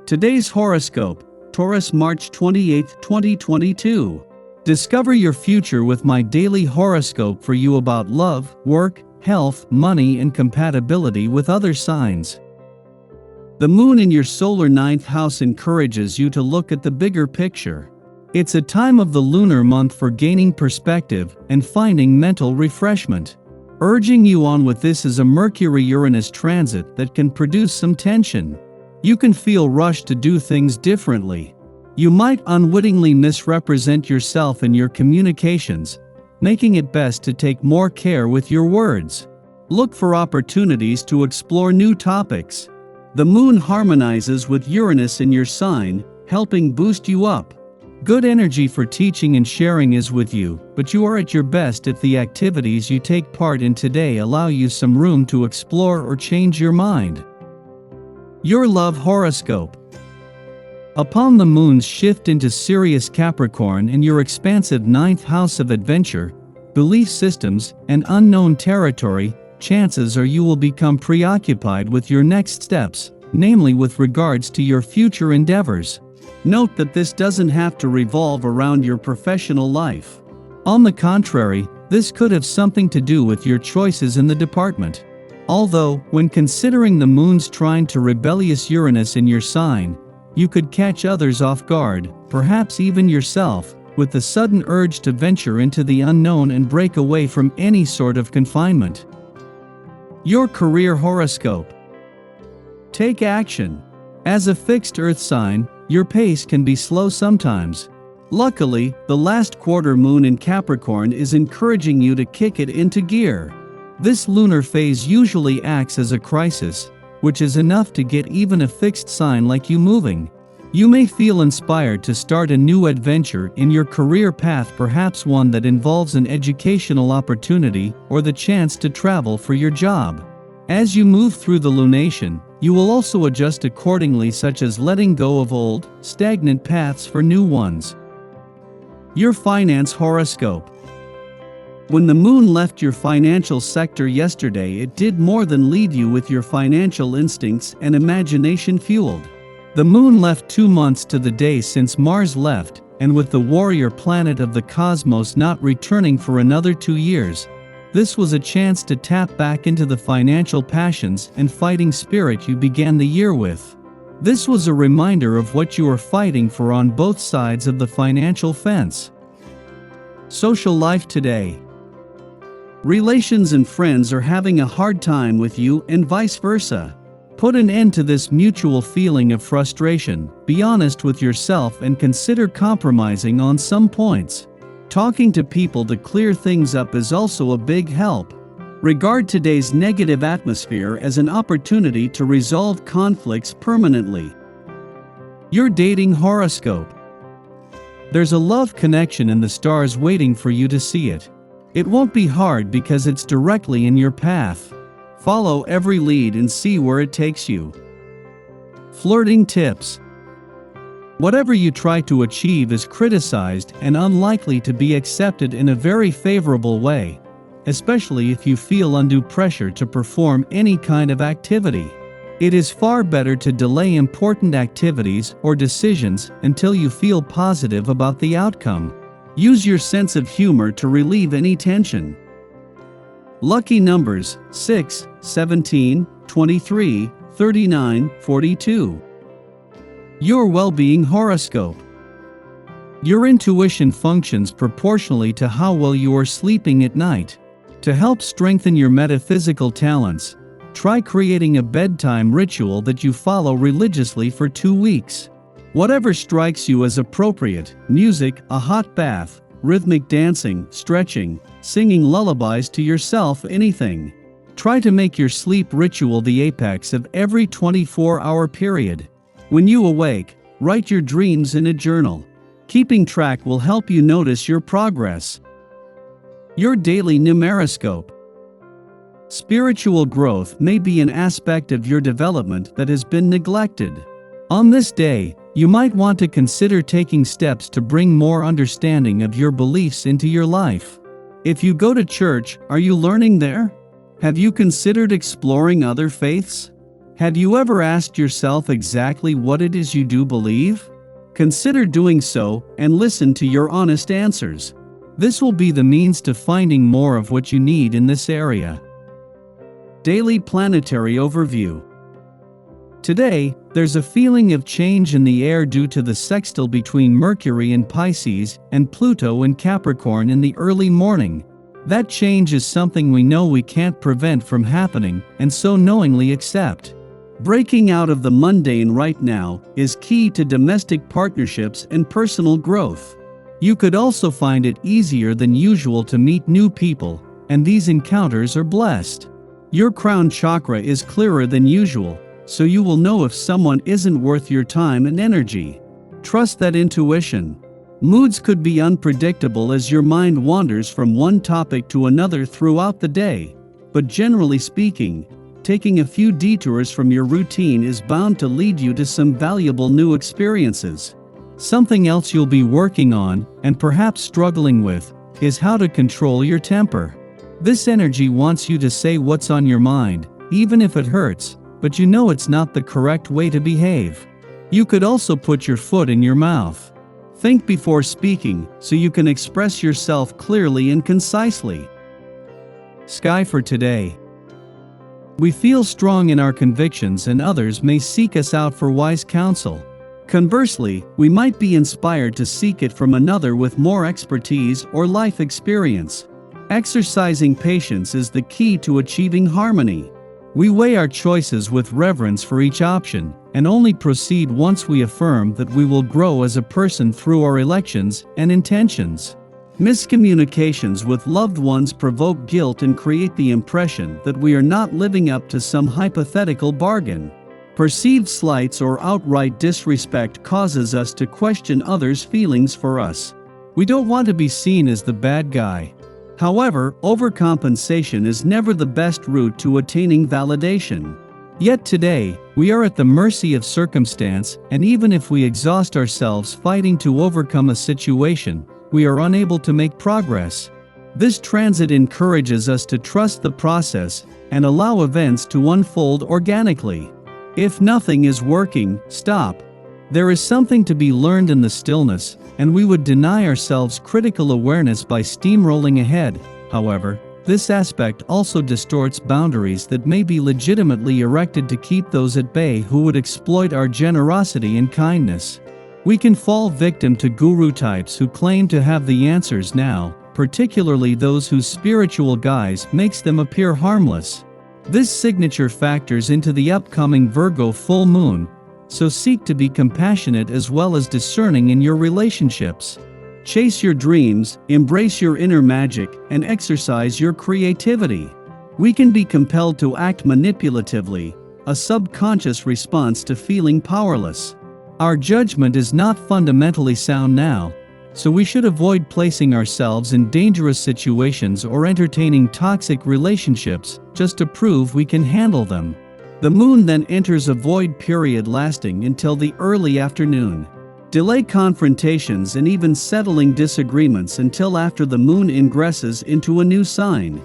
Today's horoscope, Taurus March 28, 2022. Discover your future with my daily horoscope for you about love, work, health, money, and compatibility with other signs. The moon in your solar ninth house encourages you to look at the bigger picture. It's a time of the lunar month for gaining perspective and finding mental refreshment. Urging you on with this is a Mercury-Uranus transit that can produce some tension. You can feel rushed to do things differently. You might unwittingly misrepresent yourself in your communications, making it best to take more care with your words. Look for opportunities to explore new topics. The moon harmonizes with Uranus in your sign, helping boost you up. Good energy for teaching and sharing is with you, but you are at your best if the activities you take part in today allow you some room to explore or change your mind. Your love horoscope. Upon the moon's shift into Sirius Capricorn in your expansive ninth house of adventure, belief systems, and unknown territory, chances are you will become preoccupied with your next steps, namely with regards to your future endeavors. Note that this doesn't have to revolve around your professional life. On the contrary, this could have something to do with your choices in the department. Although, when considering the moon's trine to rebellious Uranus in your sign, you could catch others off guard, perhaps even yourself, with the sudden urge to venture into the unknown and break away from any sort of confinement. Your career horoscope. Take action. As a fixed earth sign, your pace can be slow sometimes. Luckily, the last quarter moon in Capricorn is encouraging you to kick it into gear. This lunar phase usually acts as a crisis, which is enough to get even a fixed sign like you moving. You may feel inspired to start a new adventure in your career path, perhaps one that involves an educational opportunity or the chance to travel for your job. As you move through the lunation, you will also adjust accordingly, such as letting go of old, stagnant paths for new ones. Your finance horoscope. When the moon left your financial sector yesterday, it did more than leave you with your financial instincts and imagination fueled. The moon left 2 months to the day since Mars left, and with the warrior planet of the cosmos not returning for another 2 years, this was a chance to tap back into the financial passions and fighting spirit you began the year with. This was a reminder of what you are fighting for on both sides of the financial fence. Social life today. Relations and friends are having a hard time with you and vice versa. Put an end to this mutual feeling of frustration, be honest with yourself and consider compromising on some points. Talking to people to clear things up is also a big help. Regard today's negative atmosphere as an opportunity to resolve conflicts permanently. Your dating horoscope. There's a love connection in the stars waiting for you to see it. It won't be hard because it's directly in your path. Follow every lead and see where it takes you. Flirting tips. Whatever you try to achieve is criticized and unlikely to be accepted in a very favorable way, especially if you feel undue pressure to perform any kind of activity. It is far better to delay important activities or decisions until you feel positive about the outcome. Use your sense of humor to relieve any tension. Lucky numbers 6, 17, 23, 39, 42. Your well-being horoscope. Your intuition functions proportionally to how well you are sleeping at night. To help strengthen your metaphysical talents, try creating a bedtime ritual that you follow religiously for 2 weeks. Whatever strikes you as appropriate: music, a hot bath, rhythmic dancing, stretching, singing lullabies to yourself, anything. Try to make your sleep ritual the apex of every 24-hour period. When you awake, write your dreams in a journal. Keeping track will help you notice your progress. Your daily numeroscope. Spiritual growth may be an aspect of your development that has been neglected. On this day, you might want to consider taking steps to bring more understanding of your beliefs into your life. If you go to church, are you learning there? Have you considered exploring other faiths? Have you ever asked yourself exactly what it is you do believe? Consider doing so and listen to your honest answers. This will be the means to finding more of what you need in this area. Daily Planetary Overview. Today, there's a feeling of change in the air due to the sextile between Mercury in Pisces and Pluto in Capricorn in the early morning. That change is something we know we can't prevent from happening and so knowingly accept. Breaking out of the mundane right now is key to domestic partnerships and personal growth. You could also find it easier than usual to meet new people, and these encounters are blessed. Your crown chakra is clearer than usual, so you will know if someone isn't worth your time and energy. Trust that intuition. Moods could be unpredictable as your mind wanders from one topic to another throughout the day, but generally speaking, taking a few detours from your routine is bound to lead you to some valuable new experiences. Something else you'll be working on, and perhaps struggling with, is how to control your temper. This energy wants you to say what's on your mind, even if it hurts, but you know it's not the correct way to behave. You could also put your foot in your mouth. Think before speaking, so you can express yourself clearly and concisely. Sky for today. We feel strong in our convictions and others may seek us out for wise counsel. Conversely, we might be inspired to seek it from another with more expertise or life experience. Exercising patience is the key to achieving harmony. We weigh our choices with reverence for each option, and only proceed once we affirm that we will grow as a person through our elections and intentions. Miscommunications with loved ones provoke guilt and create the impression that we are not living up to some hypothetical bargain. Perceived slights or outright disrespect causes us to question others' feelings for us. We don't want to be seen as the bad guy. However, overcompensation is never the best route to attaining validation. Yet today, we are at the mercy of circumstance, and even if we exhaust ourselves fighting to overcome a situation, we are unable to make progress. This transit encourages us to trust the process and allow events to unfold organically. If nothing is working, stop. There is something to be learned in the stillness, and we would deny ourselves critical awareness by steamrolling ahead. However, this aspect also distorts boundaries that may be legitimately erected to keep those at bay who would exploit our generosity and kindness. We can fall victim to guru types who claim to have the answers now, particularly those whose spiritual guise makes them appear harmless. This signature factors into the upcoming Virgo full moon, so seek to be compassionate as well as discerning in your relationships. Chase your dreams, embrace your inner magic, and exercise your creativity. We can be compelled to act manipulatively, a subconscious response to feeling powerless. Our judgment is not fundamentally sound now, so we should avoid placing ourselves in dangerous situations or entertaining toxic relationships just to prove we can handle them. The moon then enters a void period lasting until the early afternoon. Delay confrontations and even settling disagreements until after the moon ingresses into a new sign.